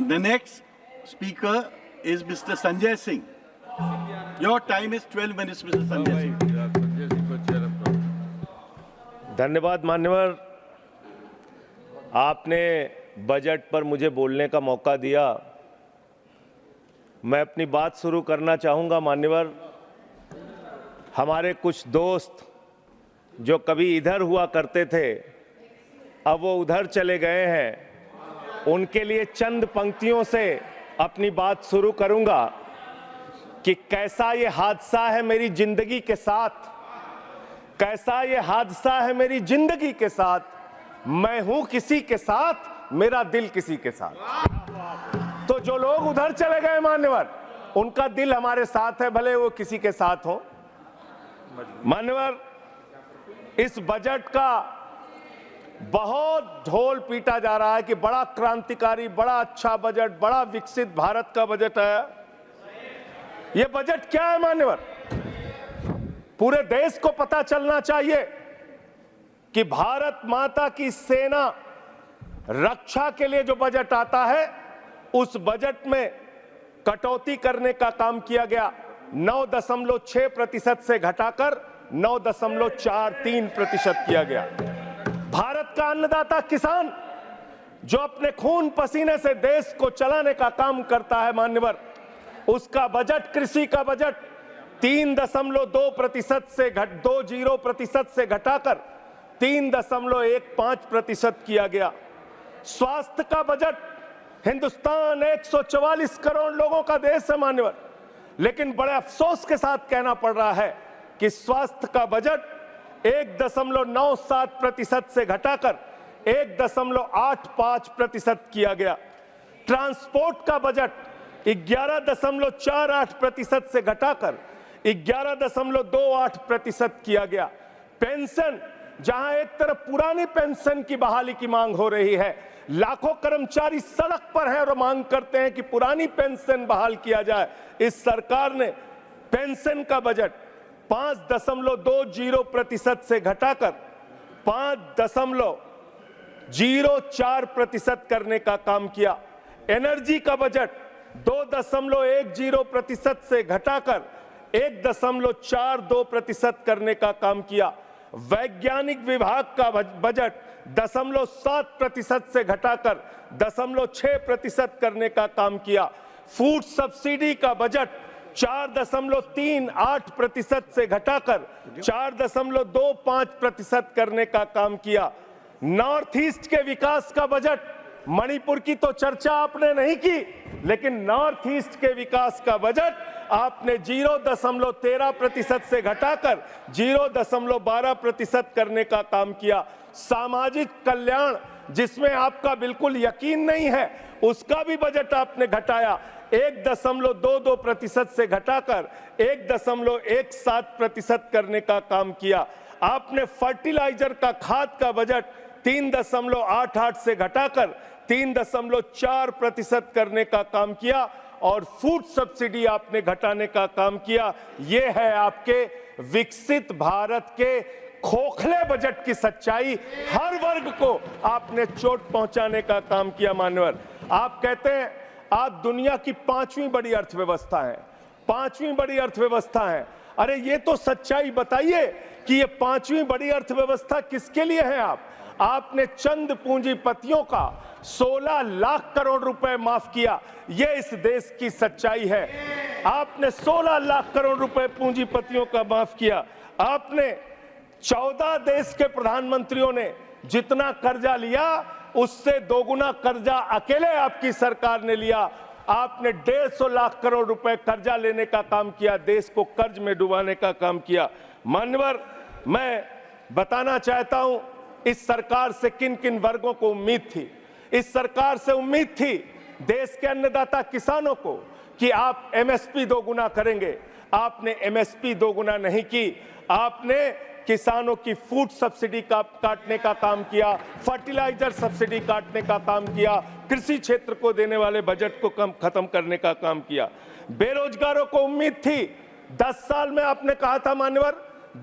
The next speaker is Mr. Sanjay Singh. Your time is 12 minutes, Mr. Sanjay Singh. धन्यवाद मान्यवर, आपने budget पर मुझे बोलने का मौका दिया। मैं अपनी बात शुरू करना चाहूँगा। मान्यवर, हमारे कुछ दोस्त जो कभी इधर हुआ करते थे, अब वो उधर चले गए हैं, उनके लिए चंद पंक्तियों से अपनी बात शुरू करूंगा कि कैसा ये हादसा है मेरी जिंदगी के साथ, कैसा ये हादसा है मेरी जिंदगी के साथ, मैं हूं किसी के साथ, मेरा दिल किसी के साथ। तो जो लोग उधर चले गए मान्यवर, उनका दिल हमारे साथ है, भले वो किसी के साथ हो। मान्यवर, इस बजट का बहुत ढोल पीटा जा रहा है कि बड़ा क्रांतिकारी, बड़ा अच्छा बजट, बड़ा विकसित भारत का बजट है। यह बजट क्या है मान्यवर? पूरे देश को पता चलना चाहिए कि भारत माता की सेना रक्षा के लिए जो बजट आता है, उस बजट में कटौती करने का काम किया गया। 9.6% से घटाकर 9.43% किया गया। भारत का अन्नदाता किसान जो अपने खून पसीने से देश को चलाने का काम करता है मान्यवर, उसका बजट, कृषि का बजट 3.2% से 20% से घटाकर 3.15% किया गया। स्वास्थ्य का बजट, हिंदुस्तान 144 करोड़ लोगों का देश है मान्यवर, लेकिन बड़े अफसोस के साथ कहना पड़ रहा है कि स्वास्थ्य का बजट 1.97% से घटाकर 1.85% किया गया। ट्रांसपोर्ट का बजट 11.48% से घटाकर 11.28% किया गया। पेंशन, जहां एक तरफ पुरानी पेंशन की बहाली की मांग हो रही है, लाखों कर्मचारी सड़क पर हैं और मांग करते हैं कि पुरानी पेंशन बहाल किया जाए, इस सरकार ने पेंशन का बजट 5.20% से घटाकर 5.04% करने का काम किया। एनर्जी का बजट 2.10% से घटाकर 1.42% करने का काम किया। वैज्ञानिक विभाग का बजट 0.7% से घटाकर 0.6% करने का काम किया। फूड सब्सिडी का बजट 4.38% से घटाकर 4.25% करने का काम किया। नॉर्थ ईस्ट के विकास का बजट, मणिपुर की तो चर्चा आपने नहीं की, लेकिन नॉर्थ ईस्ट के विकास का बजट आपने 0.13% से घटाकर 0.12% करने का काम किया। सामाजिक कल्याण, जिसमें आपका बिल्कुल यकीन नहीं है, उसका भी बजट आपने घटाया। 1.22% से घटाकर 1.17% करने का काम किया। आपने फर्टिलाइजर का, खाद का बजट 3.88 से घटाकर 3.4% करने का काम किया और फूड सब्सिडी आपने घटाने का काम किया। यह है आपके विकसित भारत के खोखले बजट की सच्चाई। हर वर्ग को आपने चोट पहुंचाने का काम किया मान्यवर। आप कहते हैं आप दुनिया की 5वीं बड़ी अर्थव्यवस्था है, 5वीं बड़ी अर्थव्यवस्था है। अरे ये तो सच्चाई बताइए कि ये 5वीं बड़ी अर्थव्यवस्था किसके लिए है? आपने चंद पूंजीपतियों का 16 लाख करोड़ रुपए माफ किया। ये इस देश की सच्चाई है। आपने 16 लाख करोड़ रुपए पूंजीपतियों का माफ किया। आपने 14 देश के प्रधानमंत्रियों ने जितना कर्जा लिया, उससे दोगुना कर्जा अकेले आपकी सरकार ने लिया। आपने 150 लाख करोड़ रुपए कर्जा लेने का काम किया, देश को कर्ज में डुबाने का काम किया। मान्यवर, मैं बताना चाहता हूं इस सरकार से किन किन वर्गों को उम्मीद थी। इस सरकार से उम्मीद थी देश के अन्नदाता किसानों को कि आप एमएसपी दोगुना करेंगे। आपने एमएसपी दोगुना नहीं की। आपने किसानों की फूड सब्सिडी का काटने का काम किया, फर्टिलाइजर सब्सिडी काटने का काम किया, कृषि क्षेत्र को देने वाले बजट को खत्म करने का काम किया। बेरोजगारों को उम्मीद थी, 10 साल में आपने कहा था मान्यवर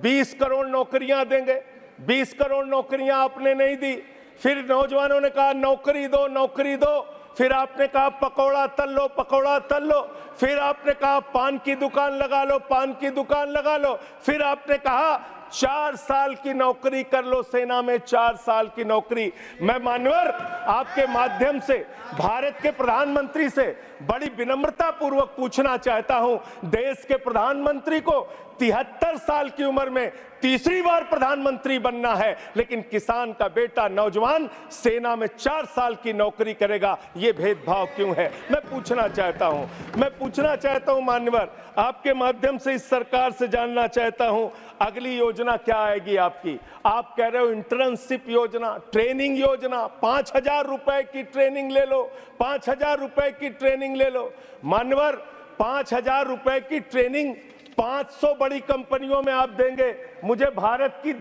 20 करोड़ नौकरियां देंगे। 20 करोड़ नौकरियां आपने नहीं दी। फिर नौजवानों ने कहा नौकरी दो, नौकरी दो। फिर आपने कहा पकौड़ा तल लो, पकौड़ा तल लो, फिर आपने कहा पान की दुकान लगा लो, पान की दुकान लगा लो, फिर आपने कहा 4 साल की नौकरी कर लो सेना में, 4 साल की नौकरी। मैं मान्यवर आपके माध्यम से भारत के प्रधानमंत्री से बड़ी विनम्रता पूर्वक पूछना चाहता हूं, देश के प्रधानमंत्री को 73 साल की उम्र में तीसरी बार प्रधानमंत्री बनना है, लेकिन किसान का बेटा नौजवान सेना में 4 साल की नौकरी करेगा, ये भेदभाव क्यों है? मैं पूछना चाहता हूं मान्यवर, आपके माध्यम से इस सरकार से जानना चाहता हूं, अगली योजना क्या आएगी आपकी? आप कह रहे हो इंटर्नशिप योजना, ट्रेनिंग योजना, 5,000 रुपए की ट्रेनिंग ले लो, 5,000 रुपए की ट्रेनिंग ले लो। मान्यवर 5,000 रुपए की ट्रेनिंग 500 बड़ी कंपनियों में आप देंगे, मुझे भारत की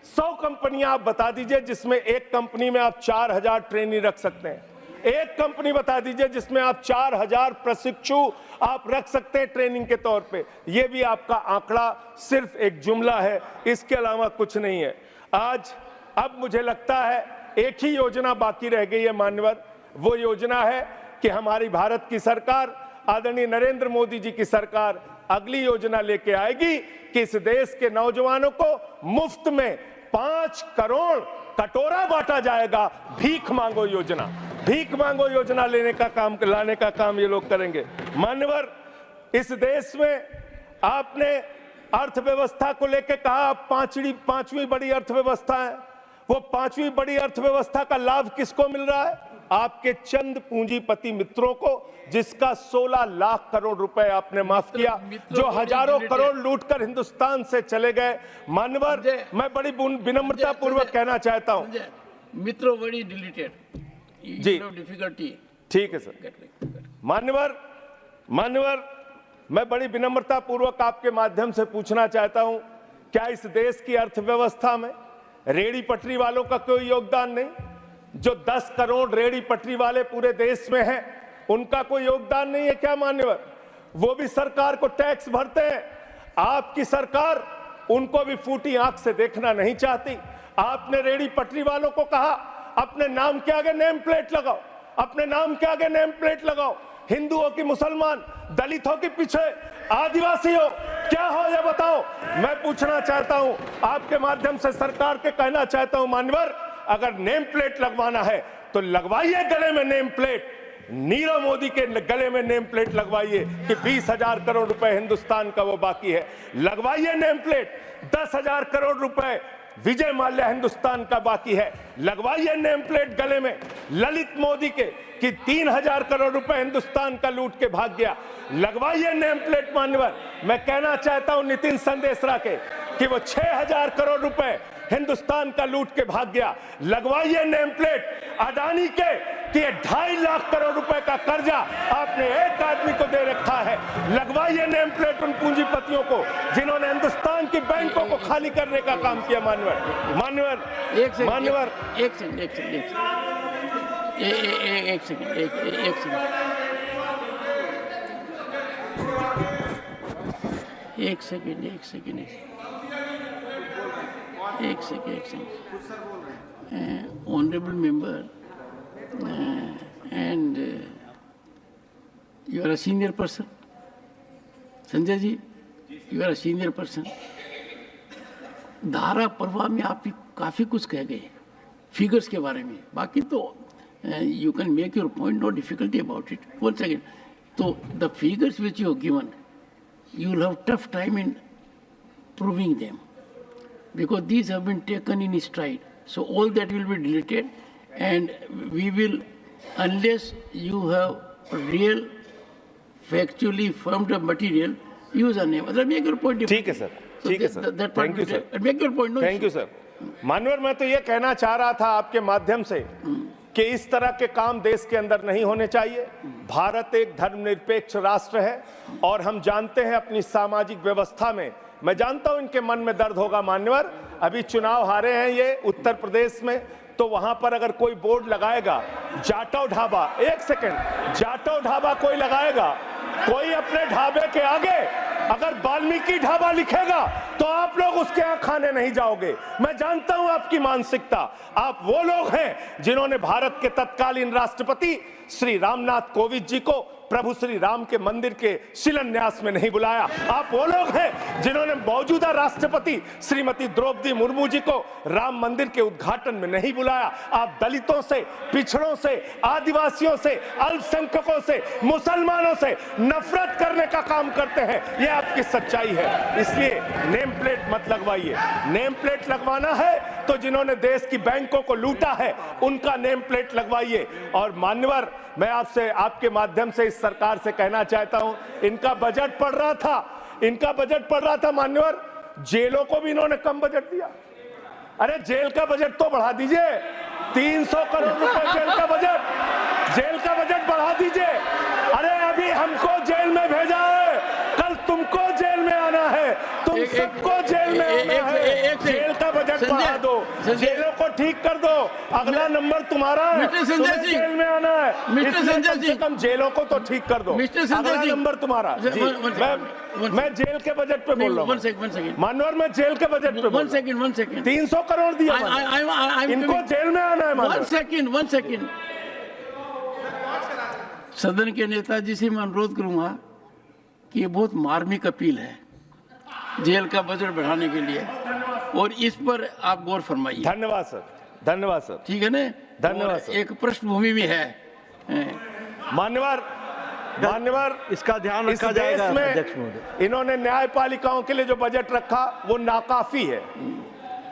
100 कंपनियां आप बता दीजिए जिसमें एक कंपनी में आप 4,000 ट्रेनी रख सकते हैं। एक कंपनी बता दीजिए जिसमें आप 4,000 प्रशिक्षु आप रख सकते हैं ट्रेनिंग के तौर पे। ये भी आपका आंकड़ा सिर्फ एक जुमला है, इसके अलावा कुछ नहीं है। अब मुझे लगता है एक ही योजना बाकी रह गई है मान्यवर, वो योजना है कि हमारी भारत की सरकार, आदरणीय नरेंद्र मोदी जी की सरकार अगली योजना लेके आएगी कि इस देश के नौजवानों को मुफ्त में 5 करोड़ कटोरा बांटा जाएगा। भीख मांगो योजना, भीख मांगो योजना लाने का काम ये लोग करेंगे। मान्यवर इस देश में आपने अर्थव्यवस्था को लेकर कहा पांचवी बड़ी अर्थव्यवस्था है, वो 5वीं बड़ी अर्थव्यवस्था का लाभ किसको मिल रहा है? आपके चंद पूंजीपति मित्रों को, जिसका 16 लाख करोड़ रुपए आपने माफ किया, जो हजारों करोड़ लूटकर हिंदुस्तान से चले गए। मान्यवर मैं बड़ी विनम्रता पूर्वक कहना चाहता हूं, मित्रों बड़ी डिलीटेड जी, डिफिकल्टी। ठीक है सर। मान्यवर मैं बड़ी विनम्रता पूर्वक आपके माध्यम से पूछना चाहता हूं, क्या इस देश की अर्थव्यवस्था में रेहड़ी पटरी वालों का कोई योगदान नहीं? जो 10 करोड़ रेहड़ी पटरी वाले पूरे देश में हैं, उनका कोई योगदान नहीं है क्या मान्यवर? वो भी सरकार को टैक्स भरते हैं। आपकी सरकार उनको भी फूटी आंख से देखना नहीं चाहती। आपने रेहड़ी पटरी वालों को कहा अपने नाम के आगे नेम प्लेट लगाओ, अपने नाम के आगे नेम प्लेट लगाओ। हिंदुओं की, मुसलमान, दलितों के पीछे आदिवासी हो, क्या हो ये बताओ। मैं पूछना चाहता हूं, आपके माध्यम से सरकार के कहना चाहता हूं मान्यवर, अगर नेम प्लेट लगवाना है तो लगवाइए गले में नेम प्लेट, नीरव मोदी के गले में नेम प्लेट लगवाइए कि 20,000 करोड़ रुपए हिंदुस्तान का वो बाकी है। लगवाइए नेम प्लेट, 10,000 करोड़ रुपए विजय माल्या हिंदुस्तान का बाकी है। लगवाइए नेम प्लेट गले में ललित मोदी के कि 3,000 करोड़ रुपए हिंदुस्तान का लूट के भाग गया। लगवाइए नेम प्लेट मान्यवर। मैं कहना चाहता हूं नितिन संदेशरा के कि वो 6,000 करोड़ रुपए हिंदुस्तान का लूट के भाग गया। लगवाइए नेम प्लेट अडानी के कि 2.5 लाख करोड़ रुपए का कर्जा आपने एक आदमी को दे रखा है। लगवाइए नेम प्लेट उन पूंजीपतियों को जिन्होंने हिंदुस्तान की बैंकों को खाली करने का काम किया। एक second. Honorable member, and you are a senior person. Sanjay ji, you are a senior person. धारा प्रवाह में आप काफी कुछ कह गए फिगर्स के बारे में, बाकी तो you can make your point, no difficulty about it. One second. So the figures which you have given, you will have tough time in proving them, because these have been taken in stride. So all that will be deleted, and we will, unless you have real, factually firmed up material, use a name. Make your point. ठीक है sir, ठीक है sir, thank you sir, Make your point. No thank you sir. मानवर मैं तो ये कहना चाह रहा था आपके माध्यम से कि इस तरह के काम देश के अंदर नहीं होने चाहिए। भारत एक धर्मनिरपेक्ष राष्ट्र है और हम जानते हैं अपनी सामाजिक व्यवस्था में, मैं जानता हूं इनके मन में दर्द होगा मान्यवर, अभी चुनाव हारे हैं ये उत्तर प्रदेश में, तो वहां पर अगर कोई बोर्ड लगाएगा जाटव ढाबा, एक सेकंड, जाटव ढाबा कोई लगाएगा, कोई अपने ढाबे के आगे अगर वाल्मीकि ढाबा लिखेगा तो आप लोग उसके यहाँ खाने नहीं जाओगे। मैं जानता हूं आपकी मानसिकता। आप वो लोग हैं जिन्होंने भारत के तत्कालीन राष्ट्रपति श्री रामनाथ कोविंद जी को प्रभु श्री राम के मंदिर के शिलान्यास में नहीं बुलाया। आप वो लोग हैं जिन्होंने मौजूदा राष्ट्रपति श्रीमती द्रौपदी मुर्मू जी को राम मंदिर के उद्घाटन में नहीं बुलाया। आप दलितों से, पिछड़ों से, आदिवासियों से, अल्पसंख्यकों से, मुसलमानों से नफरत करने का काम करते हैं। ये आपकी सच्चाई है। इसलिए नेम प्लेट मत लगवाइए। नेम प्लेट लगवाना है तो जिन्होंने देश की बैंकों को लूटा है उनका नेम प्लेट लगवाइए। और मान्यवर, मैं आपसे, आपके माध्यम से इस सरकार से कहना चाहता हूं, इनका बजट पढ़ रहा था मान्यवर, जेलों को भी इन्होंने कम बजट दिया। अरे जेल का बजट तो बढ़ा दीजिए, 300 करोड़ रुपए जेल का बजट बढ़ा दीजिए। अरे अभी हमको जेल में भेजा है, कल तुमको जेल में आना है, तुम सबको जेल में आना है। जेल का बजट बढ़ा दो, जेलों को ठीक कर दो, अगला नंबर तुम्हारा है, तुम्हें जेल में आना है, इसलिए कम से कम जेलों को तो ठीक कर दो, अगला नंबर तुम्हारा। मैं जेल के बजट पे बोल रहा हूँ मानवर, मैं जेल के बजट पे बोल रहा हूँ। 300 करोड़ दिया, इनको जेल में आना है। वन सेकेंड सदन के नेताजी से मैं अनुरोध करूंगा कि ये बहुत मार्मिक अपील है जेल का बजट बढ़ाने के लिए, और इस पर आप गौर फरमाइए। धन्यवाद सर, धन्यवाद सर। ठीक है ना, धन्यवाद सर। एक पृष्ठभूमि भी है। मान्यवर, इसका ध्यान रखा जाएगा। अध्यक्ष महोदय, इन्होंने न्यायपालिकाओं के लिए जो बजट रखा वो नाकाफी है।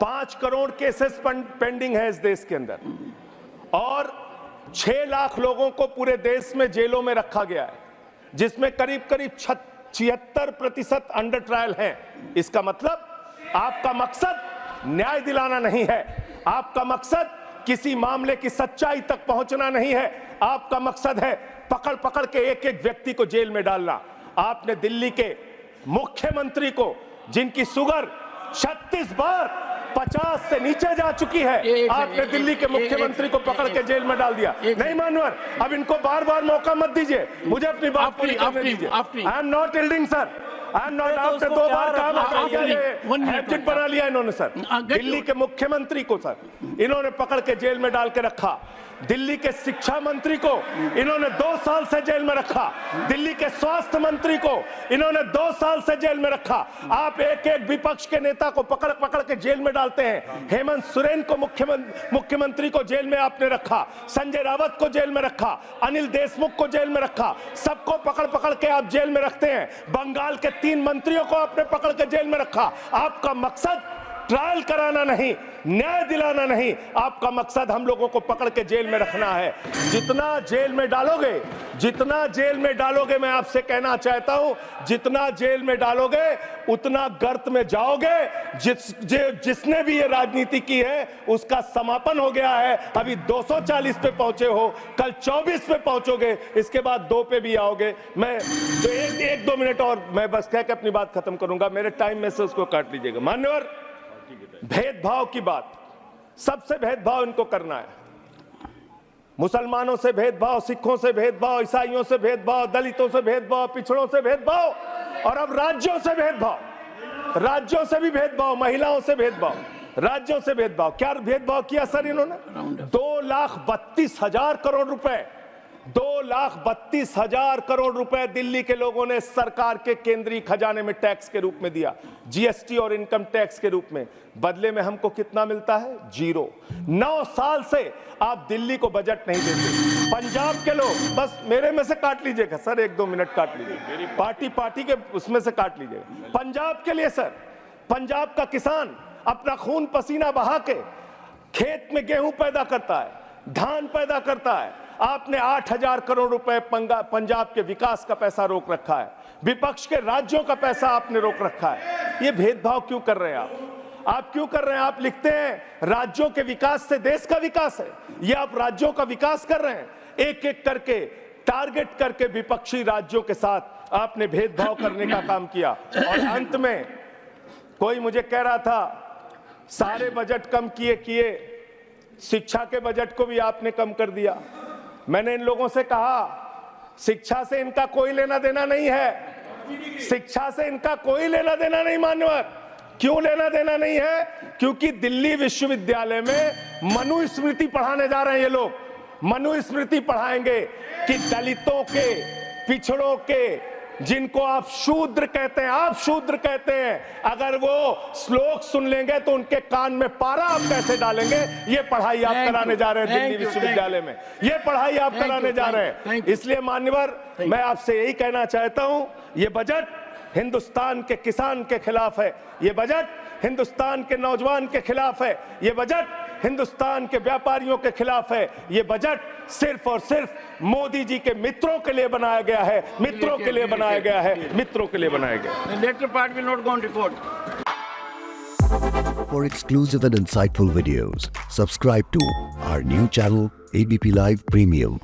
5 करोड़ केसेस पेंडिंग है इस देश के अंदर, और 6 लाख लोगों को पूरे देश में जेलों में रखा गया है, जिसमें करीब 76% अंडर ट्रायल हैं। इसका मतलब आपका मकसद न्याय दिलाना नहीं है, आपका मकसद किसी मामले की सच्चाई तक पहुंचना नहीं है, आपका मकसद है पकड़ पकड़ के एक एक व्यक्ति को जेल में डालना। आपने दिल्ली के मुख्यमंत्री को, जिनकी शुगर 36 बार 50 से नीचे जा चुकी है, आपने दिल्ली के मुख्यमंत्री को पकड़ के जेल में डाल दिया। नहीं मानवर, अब इनको बार बार मौका मत दीजिए, मुझे अपनी बात पूरी करने दीजिए। I am not yielding sir, I am not. आपने 2 बार काम हैबिट बना लिया इन्होंने सर। दिल्ली के मुख्यमंत्री को सर इन्होंने पकड़ के जेल में डाल के रखा। दिल्ली के शिक्षा मंत्री को इन्होंने 2 साल से जेल में रखा। दिल्ली के स्वास्थ्य मंत्री को इन्होंने 2 साल से जेल में रखा। आप एक एक विपक्ष के नेता को पकड़ पकड़ के जेल में डालते हैं। हेमंत सोरेन को मुख्यमंत्री को जेल में आपने रखा, संजय रावत को जेल में रखा, अनिल देशमुख को जेल में रखा, सबको पकड़ पकड़ के आप जेल में रखते हैं। बंगाल के 3 मंत्रियों को आपने पकड़ के जेल में रखा। आपका मकसद ट्रायल कराना नहीं, न्याय दिलाना नहीं, आपका मकसद हम लोगों को पकड़ के जेल में रखना है। जितना जेल में डालोगे, मैं आपसे कहना चाहता हूं, जितना जेल में डालोगे उतना गर्त में जाओगे। जिसने भी ये राजनीति की है उसका समापन हो गया है। अभी 240 पे पहुंचे हो, कल 24 पे पहुंचोगे, इसके बाद 2 पे भी आओगे। मैं तो 1-2 मिनट और मैं बस कह के अपनी बात खत्म करूंगा, मेरे टाइम में से उसको काट लीजिएगा। मान्यवर, भेदभाव की बात, सबसे भेदभाव इनको करना है। मुसलमानों से भेदभाव, सिखों से भेदभाव, ईसाइयों से भेदभाव, दलितों से भेदभाव, पिछड़ों से भेदभाव, और अब राज्यों से भेदभाव, राज्यों से भी भेदभाव, महिलाओं से भेदभाव, राज्यों से भेदभाव। क्या भेदभाव किया सर इन्होंने? 2,32,000 करोड़ रुपए, 2,32,000 करोड़ रुपए दिल्ली के लोगों ने सरकार के केंद्रीय खजाने में टैक्स के रूप में दिया, जीएसटी और इनकम टैक्स के रूप में। बदले में हमको कितना मिलता है? 0। 9 साल से आप दिल्ली को बजट नहीं देते। पंजाब के लोग, बस मेरे में से काट लीजिएगा सर, 1-2 मिनट काट लीजिए, पार्टी के उसमें से काट लीजिएगा। पंजाब के लिए सर, पंजाब का किसान अपना खून पसीना बहा के खेत में गेहूं पैदा करता है, धान पैदा करता है। आपने 8,000 करोड़ रुपए पंजाब के विकास का पैसा रोक रखा है, विपक्ष के राज्यों का पैसा आपने रोक रखा है। ये भेदभाव क्यों कर रहे हैं आप क्यों कर रहे हैं? आप लिखते हैं राज्यों के विकास से देश का विकास है, ये आप राज्यों का विकास कर रहे हैं। एक एक करके टारगेट करके विपक्षी राज्यों के साथ आपने भेदभाव करने का काम किया। और अंत में कोई मुझे कह रहा था सारे बजट कम किए, शिक्षा के बजट को भी आपने कम कर दिया। मैंने इन लोगों से कहा शिक्षा से इनका कोई लेना देना नहीं है, शिक्षा से इनका कोई लेना देना नहीं मान्यवर। क्यों लेना देना नहीं है? क्योंकि दिल्ली विश्वविद्यालय में मनुस्मृति पढ़ाने जा रहे हैं ये लोग। मनुस्मृति पढ़ाएंगे कि दलितों के, पिछड़ों के, जिनको आप शूद्र कहते हैं, आप शूद्र कहते हैं, अगर वो श्लोक सुन लेंगे तो उनके कान में पारा आप कैसे डालेंगे? ये पढ़ाई आप कराने जा रहे हैं दिल्ली विश्वविद्यालय में। ये पढ़ाई आप कराने जा रहे हैं। इसलिए मान्यवर, मैं आपसे यही कहना चाहता हूं, ये बजट हिंदुस्तान के किसान के खिलाफ है, ये बजट हिंदुस्तान के नौजवान के खिलाफ है, ये बजट हिंदुस्तान के व्यापारियों के खिलाफ है, ये बजट सिर्फ और सिर्फ मोदी जी के मित्रों के लिए बनाया गया है, मित्रों के लिए बनाया गया है, मित्रों के लिए बनाया गया है। The later part will not go on record. For exclusive and insightful videos, subscribe to our new channel, ABP Live Premium.